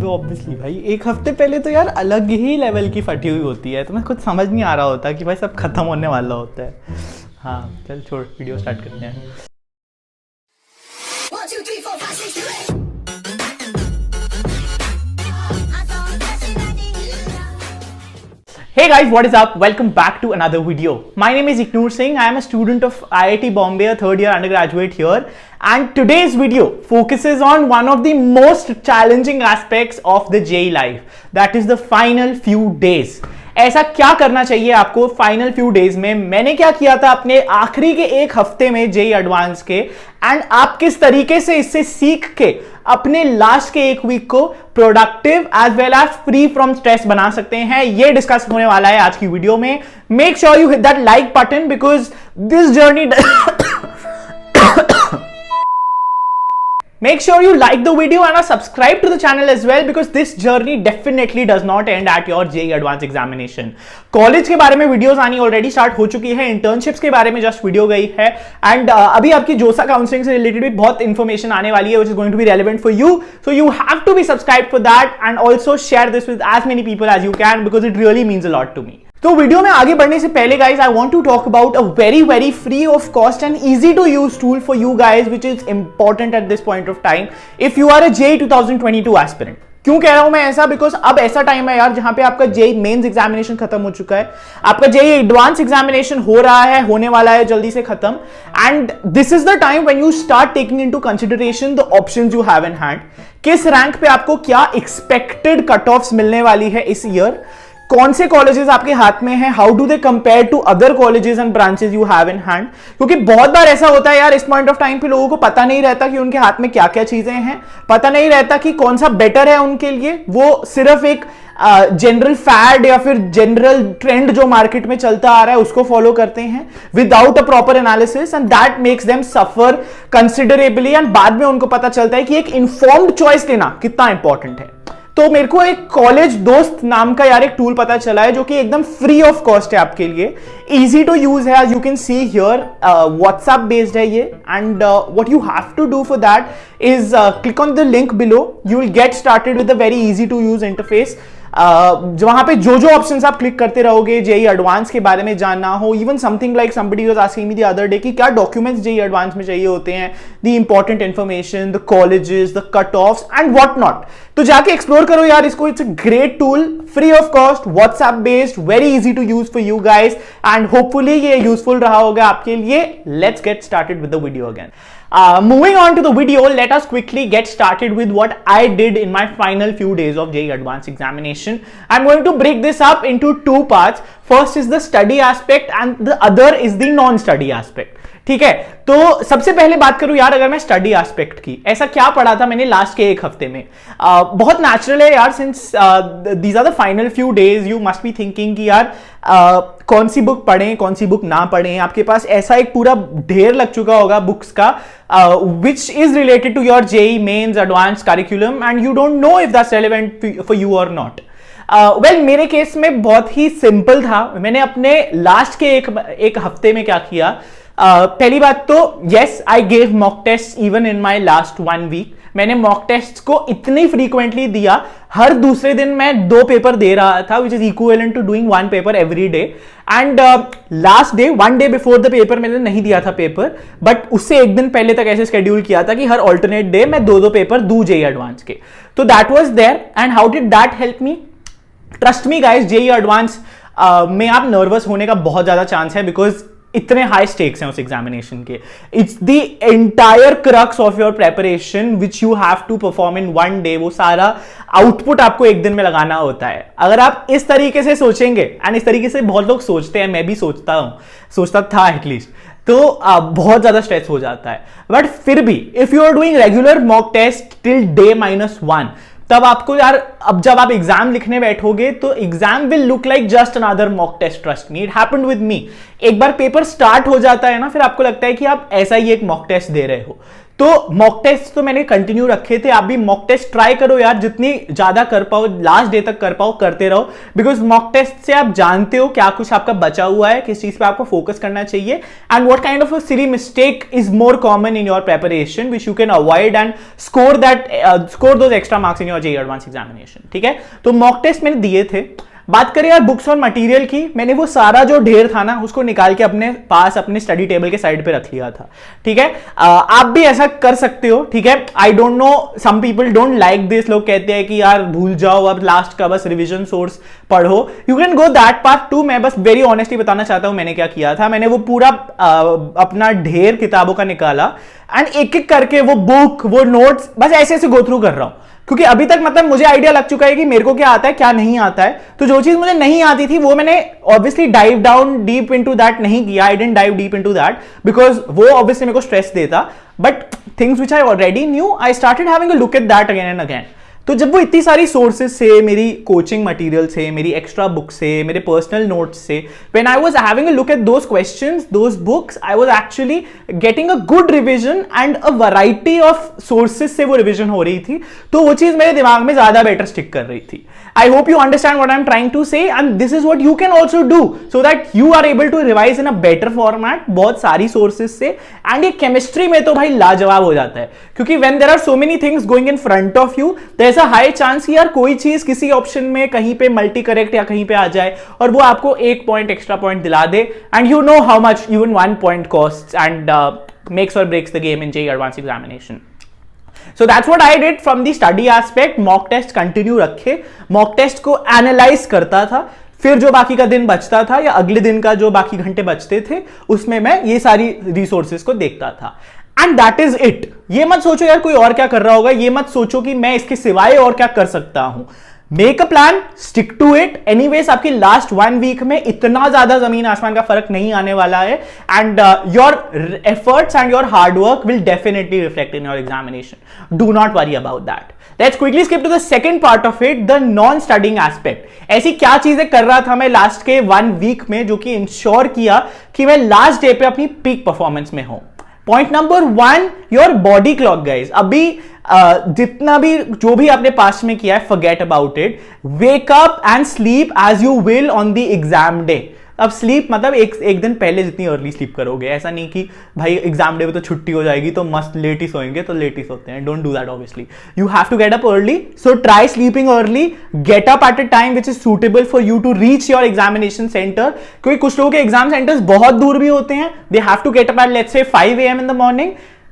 Obviously भाई, एक हफ्ते पहले तो यार अलग ही लेवल की फटी हुई होती है, तो मैं कुछ समझ नहीं आ रहा होता कि भाई सब खत्म होने वाला होता है। हाँ चल छोड़, वीडियो स्टार्ट करते हैं। Hey guys, what is up? Welcome back to another video. My name is Iknoor Singh. I am a student of IIT Bombay, a third year undergraduate here. And today's video focuses on one of the most challenging aspects of the JEE life. That is the final few days. ऐसा क्या करना चाहिए आपको final few days में? मैंने क्या किया था अपने आखिरी के एक हफ्ते में जेई एडवांस के, एंड आप किस तरीके से इससे सीख के अपने लास्ट के एक वीक को productive as well as free from stress बना सकते हैं, ये डिस्कस होने वाला है आज की वीडियो में। Make sure you hit that like button because this journey Make sure you like the video and subscribe to the channel as well because this journey definitely does not end at your JEE Advanced examination. College के बारे में videos आनी already start हो चुकी है, internships के बारे में जस्ट वीडियो गई है, एंड अभी आपकी जोसा काउंसलिंग से रिलेटेड भी बहुत इंफॉर्मेशन आने वाली है which is going to be relevant for you. So you have to be subscribed for that and also share this with as many people as you can because it really means a lot to me. तो video में आगे बढ़ने से पहले guys I want to talk about a very free of cost and easy to use tool for you guys which is important at this point of time if you are a JEE 2022 aspirant. क्यों कह रहा हूं मैं ऐसा? Because अब ऐसा time है यार जहां पे आपका JEE मेंस एग्जामिनेशन खत्म हो चुका है, आपका JEE एडवांस एग्जामिनेशन हो रहा है, होने वाला है जल्दी से खत्म, and this is the time when you start taking into consideration the options you have in hand. किस रैंक पे आपको क्या एक्सपेक्टेड कट ऑफ्स मिलने वाली है इस ईयर, कौन से कॉलेजेस आपके हाथ में हैं, how do they compare to other colleges and branches you have in hand. क्योंकि बहुत बार ऐसा होता है यार इस पॉइंट ऑफ टाइम पे लोगों को पता नहीं रहता कि उनके हाथ में क्या क्या चीजें हैं, पता नहीं रहता कि कौन सा बेटर है उनके लिए। वो सिर्फ एक जनरल फैड या फिर जनरल ट्रेंड जो मार्केट में चलता आ रहा है उसको फॉलो करते हैं without a proper analysis, and that makes them suffer considerably, and बाद में उनको पता चलता है कि एक इन्फॉर्म्ड चॉइस लेना कितना इंपॉर्टेंट है। तो मेरे को एक कॉलेज दोस्त नाम का यार एक टूल पता चला है जो कि एकदम फ्री ऑफ कॉस्ट है आपके लिए, इजी टू यूज है, as you can see here, WhatsApp based है ये, and what you have to do for that is click on the link below, you will get started with a very easy to use interface. वहां पे जो options आप click करते रहोगे, JEE advance के बारे में जानना हो, even something like somebody was asking me the other day कि क्या डॉक्यूमेंट्स JEE एडवांस में चाहिए होते हैं, the important information, the colleges, the cut offs and what not, तो जाके एक्सप्लोर करो यार इसको। It's a great tool, free of cost, WhatsApp based, very easy to use for you guys, and hopefully ये यूजफुल रहा होगा आपके लिए। Let's get started with the video again. Moving on to the video, let us quickly get started with what I did in my final few days of JEE Advanced examination. I'm going to break this up into two parts. First is the study aspect and the other is the non-study aspect. ठीक है, तो सबसे पहले बात करूं यार अगर मैं स्टडी एस्पेक्ट की, ऐसा क्या पढ़ा था मैंने लास्ट के एक हफ्ते में। बहुत नेचुरल है यार, since these are the final few days, you must be thinking कि यार कौन सी बुक पढ़ें कौन सी बुक ना पढ़ें। आपके पास ऐसा एक पूरा ढेर लग चुका होगा बुक्स का which is related to your JEE mains advanced curriculum and you don't know if that's relevant for you or not. Well, मेरे केस में बहुत ही सिंपल था। मैंने अपने लास्ट के एक हफ्ते में क्या किया, पहली बात तो yes, I gave mock tests even in my last 1 week. मैंने मॉक टेस्ट को इतनी फ्रीक्वेंटली दिया, हर दूसरे दिन मैं 2 पेपर दे रहा था, which is equivalent to doing 1 paper every day. And last day 1 day before the paper मैंने नहीं दिया था पेपर, बट उससे एक दिन पहले तक ऐसे शेड्यूल किया था कि हर ऑल्टरनेट डे मैं 2 पेपर दूं JEE एडवांस के। तो that was there, and how did that help me? Trust me guys, JEE advance में आप नर्वस होने का बहुत ज्यादा चांस है बिकॉज इतने हाई स्टेक्स हैं उस एग्जामिनेशन के। It's the entire crux of your preparation which you have to perform in 1 day. वो सारा आउटपुट आपको एक दिन में लगाना होता है। अगर आप इस तरीके से सोचेंगे, एंड इस तरीके से बहुत लोग सोचते हैं, मैं भी सोचता था एटलीस्ट, तो बहुत ज्यादा स्ट्रेस हो जाता है। बट फिर भी if you are doing regular mock test till day -1, तब आपको यार, अब जब आप एग्जाम लिखने बैठोगे तो exam will look like just another mock test. Trust me, it happened with me. एक बार पेपर स्टार्ट हो जाता है ना, फिर आपको लगता है कि आप ऐसा ही एक मॉक टेस्ट दे रहे हो। तो मॉक टेस्ट तो मैंने कंटिन्यू रखे थे, आप भी मॉक टेस्ट ट्राई करो यार, जितनी ज्यादा कर पाओ, लास्ट डे तक कर पाओ, करते रहो, बिकॉज मॉक टेस्ट से आप जानते हो क्या कुछ आपका बचा हुआ है, किस चीज पे आपको फोकस करना चाहिए, and what kind of a silly mistake is more common in your preparation which you can avoid and score those extra marks in your JEE advance examination. ठीक है, तो मॉक टेस्ट मैंने दिए थे। बात करें यार बुक्स और मटेरियल की, मैंने वो सारा जो ढेर था ना उसको निकाल के अपने पास अपने स्टडी टेबल के साइड पे रख लिया था। ठीक है, आप भी ऐसा कर सकते हो। ठीक है, I don't know, some people don't like this, लोग कहते हैं कि यार भूल जाओ, अब लास्ट का बस रिवीजन सोर्स पढ़ो, you can go that part two. मैं बस वेरी ऑनेस्टली बताना चाहता हूं मैंने क्या किया था। मैंने वो पूरा अपना ढेर किताबों का निकाला एंड एक एक करके वो बुक, वो नोट्स बस ऐसे ऐसे गो थ्रू कर रहा हूं, क्योंकि अभी तक मतलब मुझे आइडिया लग चुका है कि मेरे को क्या आता है क्या नहीं आता है। तो जो चीज मुझे नहीं आती थी वो मैंने obviously dive down deep into that नहीं किया, I didn't dive deep into that because वो ऑब्वियसली मेरे को स्ट्रेस देता, but things which I already knew I started having a look at that again and again. तो जब वो इतनी सारी सोर्सेज से, मेरी कोचिंग मटेरियल से, मेरी एक्स्ट्रा बुक से, मेरे पर्सनल नोट्स से, when I was having a look at those questions, those books, I was actually getting a good revision and a variety of sources से वो रिवीजन हो रही थी। तो वो चीज मेरे दिमाग में ज्यादा बेटर स्टिक कर रही थी। I hope you understand what I'm trying to say, and this is what you can also do so that you are able to revise in a better format बहुत सारी sources से। and ये chemistry में तो भाई लाजवाब हो जाता है, क्योंकि when there are so many things going in front of you, there's a high chance कि यार कोई चीज किसी ऑप्शन में कहीं पे मल्टी करेक्ट या कहीं पे आ जाए और वो आपको एक पॉइंट एक्स्ट्रा पॉइंट दिला दे, and you know how much even 1 point costs and makes or breaks the game in JEE Advanced Examination. So that's what I did from the study aspect. Mock test continue रखे, mock test को analyse करता था, फिर जो बाकी का दिन बचता था या अगले दिन का जो बाकी घंटे बचते थे उसमें मैं ये सारी रिसोर्सेज को देखता था। And that is it. ये मत सोचो यार कोई और क्या कर रहा होगा, ये मत सोचो कि मैं इसके सिवाय और क्या कर सकता हूं। Make a plan, stick to it. Anyways आपकी लास्ट 1 वीक में इतना ज्यादा जमीन आसमान का फर्क नहीं आने वाला है, and your efforts and your hard work will definitely reflect in your examination. Do not worry about that. Let's quickly skip to the second part of it, the non studying aspect. ऐसी क्या चीजें कर रहा था मैं last के 1 week में जो कि इंश्योर किया कि मैं लास्ट डे पे अपनी पीक परफॉर्मेंस में हूं। Point number 1, your body clock guys. अभी जितना भी जो भी आपने पास्ट में किया है, forget about it. Wake up and sleep as you will on the exam day. अब स्लीप मतलब एक दिन पहले जितनी अर्ली स्लीप करोगे, ऐसा नहीं कि भाई एग्जाम डे में तो छुट्टी हो जाएगी तो मस्त लेट ही सोएंगे, तो लेट ही सोते हैं। Don't do that obviously, you have to get up early. So try sleeping early, get up at a time which is suitable for you to reach your examination centre, क्योंकि कुछ लोगों के exam centres बहुत दूर भी होते हैं। They have to get up at let's say 5 AM in the morning.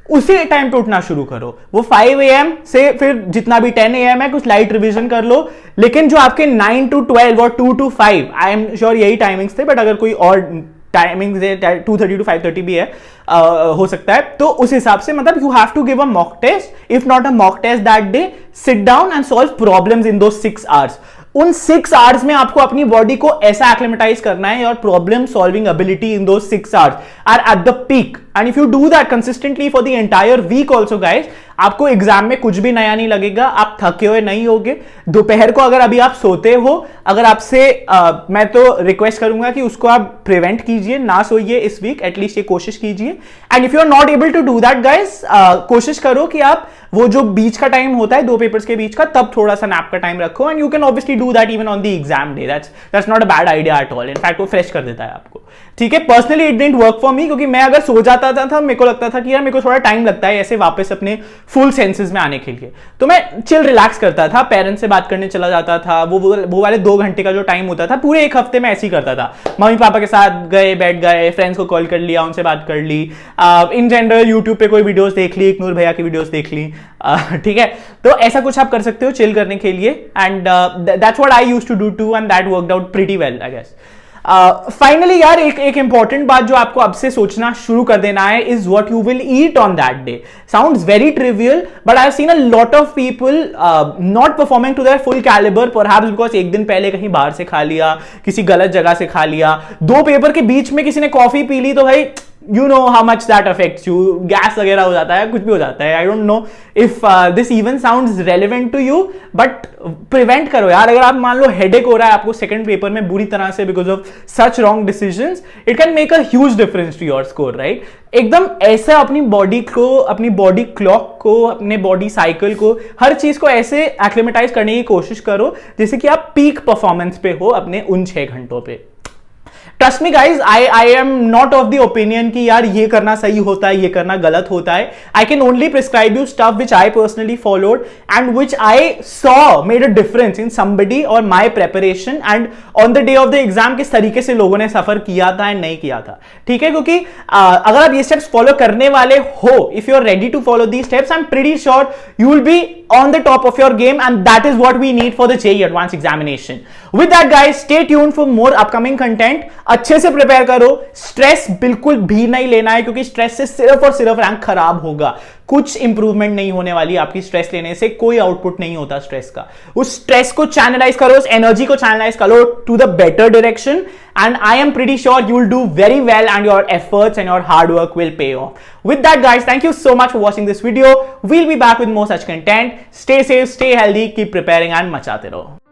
उसी टाइम पे उठना शुरू करो। वो 5 AM से फिर जितना भी 10 AM है कुछ लाइट रिवीजन कर लो, लेकिन जो आपके 9 to 12 और 2 to 5, आई एम श्योर यही टाइमिंग्स थे, बट अगर कोई और टाइमिंग 2:30 to 5:30 भी है, हो सकता है, तो उस हिसाब से मतलब you have to give a mock test. If not a mock test that day, sit down and solve problems in दो 6 hours। उन 6 hours में आपको अपनी बॉडी को ऐसा एक्लिमेटाइज करना है, और प्रॉब्लम सॉल्विंग एबिलिटी इन दो 6 hours are at the peak. And if you do that consistently for the entire week also guys, आपको एग्जाम में कुछ भी नया नहीं लगेगा, आप थके हुए नहीं होगे। दोपहर को अगर अभी आप सोते हो, अगर आपसे मैं तो रिक्वेस्ट करूंगा कि उसको आप प्रिवेंट कीजिए, ना सोइए इस वीक, एटलीस्ट ये कोशिश कीजिए। And if you are not able to do that guys, कोशिश करो कि आप वो जो बीच का टाइम होता है 2 पेपर्स के बीच का, तब थोड़ा सा नैप का टाइम रखो, and you can obviously do that even on the exam day. That's not a bad idea at all. In fact वो फ्रेश कर देता है आपको। ठीक है, personally it didn't work for me, क्योंकि मैं अगर सो जाता था मेरे को लगता था कि यार मेरे को थोड़ा टाइम लगता है ऐसे वापस अपने फुल सेंसेस में आने के लिए, तो मैं चिल रिलैक्स करता था, पेरेंट्स से बात करने चला जाता था। वो वाले 2 घंटे का जो टाइम होता था, पूरे 1 हफ्ते में ऐसे ही करता था। मम्मी पापा के साथ गए, बैठ गए, फ्रेंड्स को कॉल कर लिया, उनसे बात कर ली, इन जनरल यूट्यूब पे कोई वीडियोस देख ली, नूर भैया की वीडियोस देख ली। ठीक है, तो ऐसा कुछ आप कर सकते हो चिल करने के लिए, and that's what I used to do too, and that worked out pretty well I guess. Finally यार एक इंपॉर्टेंट बात जो आपको अब से सोचना शुरू कर देना है, is what you will eat on that day. Sounds very trivial, but I have seen a lot of people not performing to their full calibre, perhaps because एक दिन पहले कहीं बाहर से खा लिया, किसी गलत जगह से खा लिया, 2 पेपर के बीच में किसी ने कॉफी पी ली, तो भाई you know how much that affects you, gas वगैरह हो जाता है, कुछ भी हो जाता है. I don't know if this even sounds relevant to you, but prevent करो यार. अगर आप मान लो हेडेक हो रहा है आपको सेकंड पेपर में बुरी तरह से because of such wrong decisions, it can make a huge difference to your score, right. एकदम ऐसा अपनी बॉडी को, अपनी बॉडी क्लॉक को, अपने बॉडी साइकिल को, हर चीज को ऐसे एक्लिमेटाइज करने की कोशिश करो जैसे कि आप पीक परफॉर्मेंस पे हो अपने उन 6 घंटों पे. Trust me guys, I am not of the opinion कि यार ये करना सही होता है, ये करना गलत होता है. I can only prescribe you stuff which I personally followed and which I saw made a difference in somebody or my preparation and on the day of the exam किस तरीके से लोगों ने सफर किया था एंड नहीं किया था. ठीक है, क्योंकि अगर आप ये स्टेप्स फॉलो करने वाले हो, if you are ready to follow the steps, I am pretty sure you will be on the top of your game, and that is what we need for the JEE Advanced examination. With that guys, stay tuned for more upcoming content. अच्छे से prepare करो, stress बिल्कुल भी नहीं लेना है क्योंकि stress से सिर्फ और सिर्फ रैंक खराब होगा. कुछ इंप्रूवमेंट नहीं होने वाली आपकी स्ट्रेस लेने से, कोई आउटपुट नहीं होता स्ट्रेस का. उस स्ट्रेस को चैनलाइज करो, उस एनर्जी को चैनलाइज करो to the better direction, and I am pretty sure you will do very well and your efforts and your hard work will pay off. With that guys, thank you so much for watching this video. We'll be back with more such content. Stay safe, stay healthy, keep preparing and मचाते रहो.